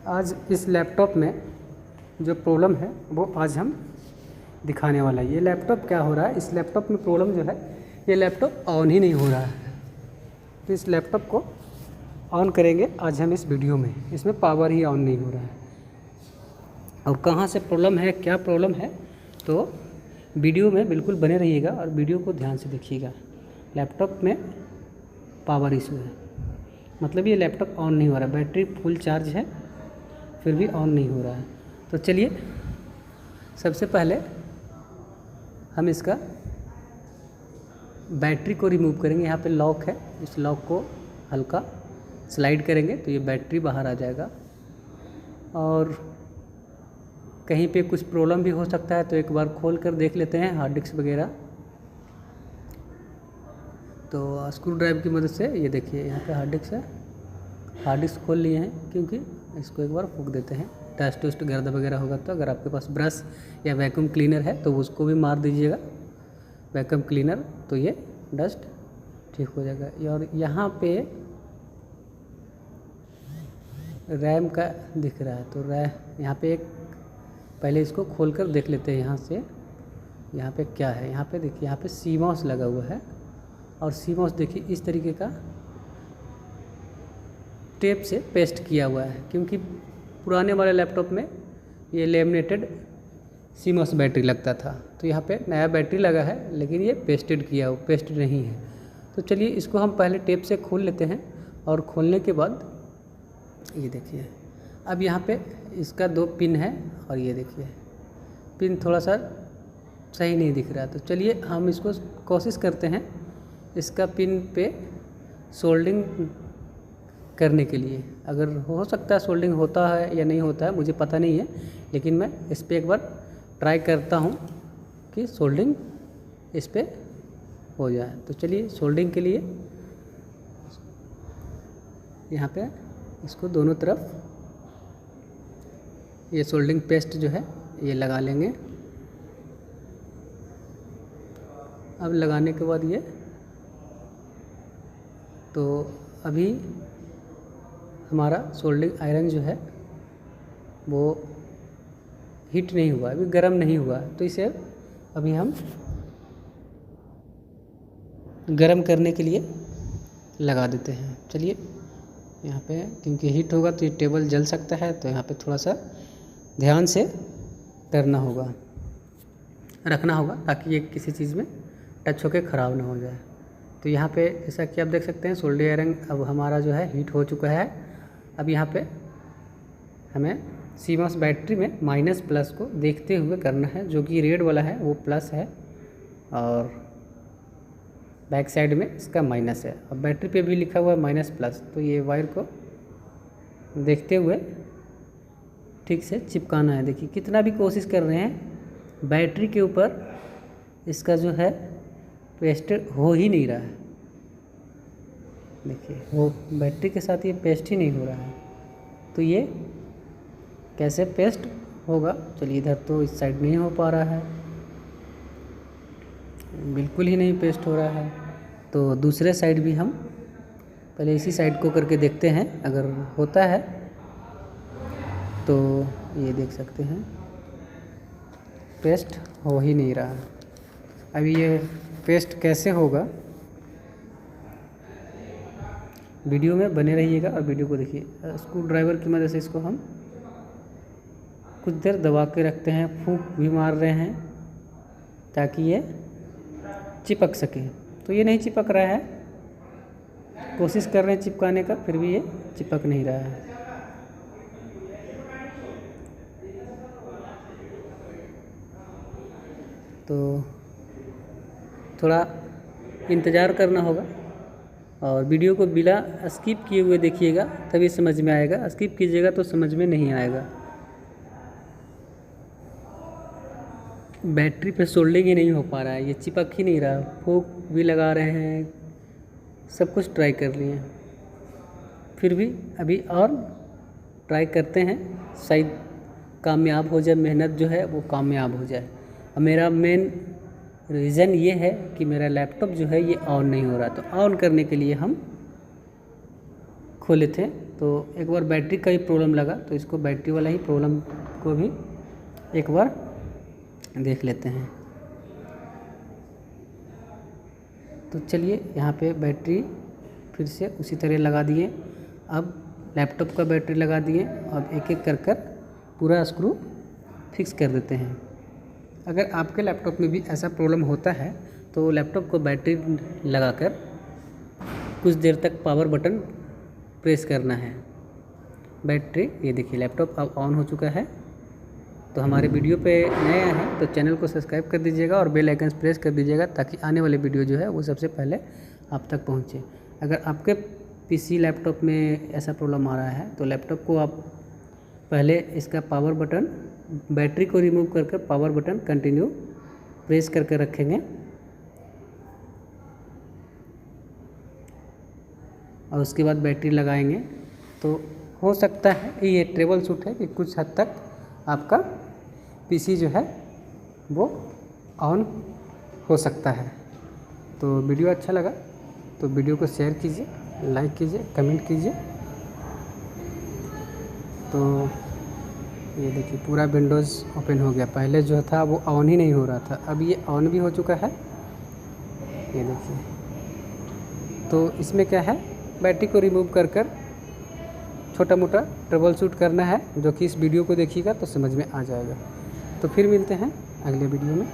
आज इस लैपटॉप में जो प्रॉब्लम है वो आज हम दिखाने वाला है। ये लैपटॉप क्या हो रहा है, इस लैपटॉप में प्रॉब्लम जो है, ये लैपटॉप ऑन ही नहीं हो रहा है। तो इस लैपटॉप को ऑन करेंगे आज हम इस वीडियो में। इसमें पावर ही ऑन नहीं हो रहा है और कहाँ से प्रॉब्लम है, क्या प्रॉब्लम है, तो वीडियो में बिल्कुल बने रहिएगा और वीडियो को ध्यान से देखिएगा। लैपटॉप में पावर इशू है, मतलब ये लैपटॉप ऑन नहीं हो रहा, बैटरी फुल चार्ज है फिर भी ऑन नहीं हो रहा है। तो चलिए सबसे पहले हम इसका बैटरी को रिमूव करेंगे। यहाँ पे लॉक है, इस लॉक को हल्का स्लाइड करेंगे तो ये बैटरी बाहर आ जाएगा। और कहीं पे कुछ प्रॉब्लम भी हो सकता है तो एक बार खोल कर देख लेते हैं हार्ड डिस्क वगैरह। तो स्क्रू ड्राइवर की मदद से ये देखिए यहाँ पे हार्ड डिस्क है, हार्ड डिस्क खोल लिए हैं, क्योंकि इसको एक बार फूंक देते हैं। डस्ट वस्ट गर्दा वगैरह होगा तो अगर आपके पास ब्रश या वैक्यूम क्लीनर है तो उसको भी मार दीजिएगा, वैक्यूम क्लीनर, तो ये डस्ट ठीक हो जाएगा। और यहाँ पे रैम का दिख रहा है तो यहाँ पे एक पहले इसको खोल कर देख लेते हैं यहाँ से। यहाँ पे क्या है, यहाँ पे देखिए, यहाँ पे CMOS लगा हुआ है और CMOS देखिए इस तरीके का टेप से पेस्ट किया हुआ है, क्योंकि पुराने वाले लैपटॉप में ये लेमिनेटेड CMOS बैटरी लगता था। तो यहाँ पे नया बैटरी लगा है लेकिन ये पेस्टेड किया हुआ, पेस्टेड नहीं है। तो चलिए इसको हम पहले टेप से खोल लेते हैं और खोलने के बाद ये देखिए अब यहाँ पे इसका 2 पिन है और ये देखिए पिन थोड़ा सा सही नहीं दिख रहा है। तो चलिए हम इसको कोशिश करते हैं इसका पिन पे सोल्डिंग करने के लिए। अगर हो सकता है सोल्डिंग होता है या नहीं होता है मुझे पता नहीं है, लेकिन मैं इस पर एक बार ट्राई करता हूँ कि सोल्डिंग इस पर हो जाए। तो चलिए सोल्डिंग के लिए यहाँ पे इसको दोनों तरफ ये सोल्डिंग पेस्ट जो है ये लगा लेंगे। अब लगाने के बाद ये तो अभी हमारा सोल्डिंग आयरन जो है वो हीट नहीं हुआ, अभी गर्म नहीं हुआ, तो इसे अभी हम गर्म करने के लिए लगा देते हैं। चलिए यहाँ पे, क्योंकि हीट होगा तो ये टेबल जल सकता है, तो यहाँ पे थोड़ा सा ध्यान से करना होगा, रखना होगा, ताकि ये किसी चीज़ में टच होकर ख़राब ना हो जाए। तो यहाँ पे जैसा कि आप देख सकते हैं सोल्डर आयरन अब हमारा जो है हीट हो चुका है। अब यहाँ पे हमें CMOS बैटरी में माइनस प्लस को देखते हुए करना है, जो कि रेड वाला है वो प्लस है और बैक साइड में इसका माइनस है। अब बैटरी पे भी लिखा हुआ है माइनस प्लस, तो ये वायर को देखते हुए ठीक से चिपकाना है। देखिए कितना भी कोशिश कर रहे हैं बैटरी के ऊपर इसका जो है पेस्ट हो ही नहीं रहा है। देखिए वो बैटरी के साथ ये पेस्ट ही नहीं हो रहा है, तो ये कैसे पेस्ट होगा। चलिए इधर तो इस साइड नहीं हो पा रहा है, बिल्कुल ही नहीं पेस्ट हो रहा है। तो दूसरे साइड भी हम पहले इसी साइड को करके देखते हैं, अगर होता है तो ये देख सकते हैं पेस्ट हो ही नहीं रहा है। अभी ये पेस्ट कैसे होगा, वीडियो में बने रहिएगा और वीडियो को देखिए। स्क्रू ड्राइवर की मदद से इसको हम कुछ देर दबा के रखते हैं, फूंक भी मार रहे हैं ताकि ये चिपक सके। तो ये नहीं चिपक रहा है, कोशिश कर रहे हैं चिपकाने का, फिर भी ये चिपक नहीं रहा है। तो थोड़ा इंतज़ार करना होगा और वीडियो को बिना स्किप किए हुए देखिएगा, तभी समझ में आएगा। स्किप कीजिएगा तो समझ में नहीं आएगा। बैटरी पे सोल्डिंग ही नहीं हो पा रहा है, ये चिपक ही नहीं रहा। फूंक भी लगा रहे हैं, सब कुछ ट्राई कर लिए, फिर भी अभी और ट्राई करते हैं, शायद कामयाब हो जाए, मेहनत जो है वो कामयाब हो जाए। और मेरा मेन रीज़न ये है कि मेरा लैपटॉप जो है ये ऑन नहीं हो रहा। तो ऑन करने के लिए हम खोले थे तो एक बार बैटरी का ही प्रॉब्लम लगा, तो इसको बैटरी वाला ही प्रॉब्लम को भी एक बार देख लेते हैं। तो चलिए यहाँ पे बैटरी फिर से उसी तरह लगा दिए। अब लैपटॉप का बैटरी लगा दिए। अब एक एक कर पूरा स्क्रू फिक्स कर देते हैं। अगर आपके लैपटॉप में भी ऐसा प्रॉब्लम होता है तो लैपटॉप को बैटरी लगाकर कुछ देर तक पावर बटन प्रेस करना है। बैटरी, ये देखिए लैपटॉप अब ऑन हो चुका है। तो हमारे वीडियो पे नए आए हैं तो चैनल को सब्सक्राइब कर दीजिएगा और बेल आइकन प्रेस कर दीजिएगा ताकि आने वाले वीडियो जो है वो सबसे पहले आप तक पहुँचे। अगर आपके पीसी लैपटॉप में ऐसा प्रॉब्लम आ रहा है तो लैपटॉप को आप पहले इसका पावर बटन, बैटरी को रिमूव करके पावर बटन कंटिन्यू प्रेस करके रखेंगे और उसके बाद बैटरी लगाएंगे। तो हो सकता है ये ट्रबल शूट है कि कुछ हद तक आपका पीसी जो है वो ऑन हो सकता है। तो वीडियो अच्छा लगा तो वीडियो को शेयर कीजिए, लाइक कीजिए, कमेंट कीजिए। तो ये देखिए पूरा विंडोज़ ओपन हो गया। पहले जो था वो ऑन ही नहीं हो रहा था, अब ये ऑन भी हो चुका है। ये देखिए, तो इसमें क्या है, बैटरी को रिमूव कर छोटा मोटा ट्रबल शूट करना है, जो कि इस वीडियो को देखिएगा तो समझ में आ जाएगा। तो फिर मिलते हैं अगले वीडियो में।